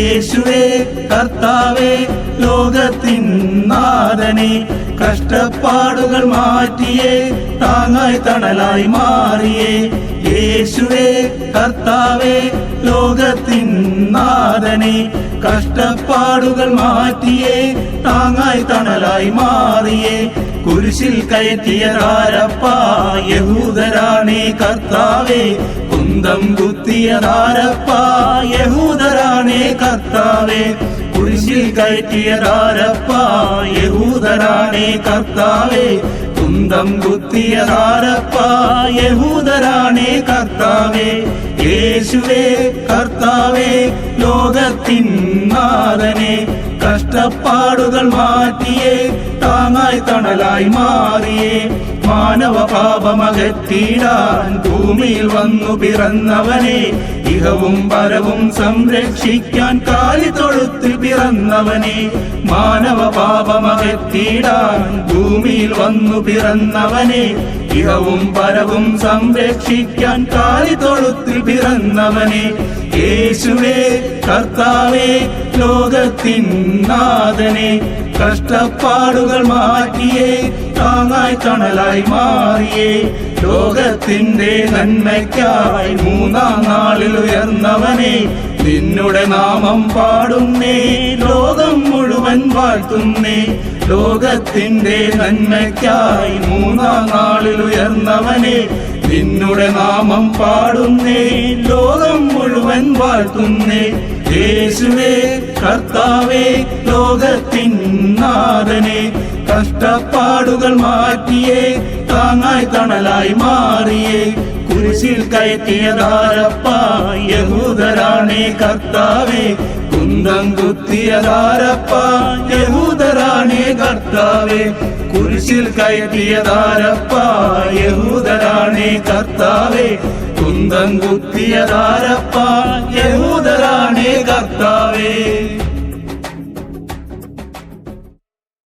യേശുവേ കർത്താവേ ലോകത്തിൻ നാഥനെ കഷ്ടപ്പാടുകൾ മാറ്റിയേ താങ്ങായി തണലായി മാറിയേ യേശുവേ കർത്താവേ ലോകത്തിൻ നാഥനെ കഷ്ടപ്പാടുകൾ മാറ്റിയേ താങ്ങായി തണലായി മാറിയേ കുരിശിൽ കയറ്റിയതാരപ്പാ യഹൂദരാണേ കർത്താവേ കുന്തം കുത്തിയതാരപ്പാ യഹൂദരാണേ കർത്താവേ കുരിശിൽ കയറ്റിയതാരപ്പാ യഹൂദരാണേ കർത്താവേ കുന്തം കുത്തിയതാരപ്പാ യഹൂദരാണേ കർത്താവേ യേശുവേ കർത്താവേ ലോകത്തിൻ നാഥനെ കഷ്ടപ്പാടുകൾ മാറ്റിയേ താങ്ങായി തണലായി മാറിയേ മാനവ പാപമകറ്റിടാൻ ഭൂമിയിൽ വന്നു പിറന്നവനെ ഇഹവും പരവും സംരക്ഷിക്കാൻ കാലിത്തൊഴുത്തിൽ പിറന്നവനെ മാനവ പാപമകറ്റിടാൻ ഭൂമിയിൽ വന്നു പിറന്നവനെ ഇഹവും പരവും സംരക്ഷിക്കാൻ കാലിത്തൊഴുത്തിൽ പിറന്നവനെ യേശുവേ കർത്താവേ ലോകത്തിൻ നാഥനെ കഷ്ടപ്പാടുകൾ മാറ്റിയേ താങ്ങായി തണലായി മാറിയേ ലോകത്തിന്റെ നന്മയ്ക്കായി മൂന്നാം നാളിൽ ഉയർന്നവനെ നിന്നുടെ നാമം പാടുന്നേ ലോകം മുഴുവൻ വാഴ്ത്തുന്നേ ലോകത്തിന്റെ നന്മയ്ക്കായി മൂന്നാം നാളിൽ ഉയർന്നവനെ നിന്നുടെ നാമം പാടുന്നേ ലോകം മുഴുവൻ വാഴ്ത്തുന്നേ യേശുവേ കർത്താവേ ലോകത്തിൻ നാഥനെ കഷ്ടപ്പാടുകൾ മാറ്റിയേ താങ്ങായി തണലായി മാറിയേ കുരിശിൽ കയറ്റിയതാരപ്പാ യഹൂദരാണേ കർത്താവേ കുന്തം കുത്തിയതാരപ്പാ യഹൂദരാണേ കർത്താവേ കുരിശിൽ കയറ്റിയതാരപ്പാ യഹൂദരാണേ കർത്താവേ കുന്തം കുത്തിയതാരപ്പാ യഹൂദരാണേ കർത്താവേ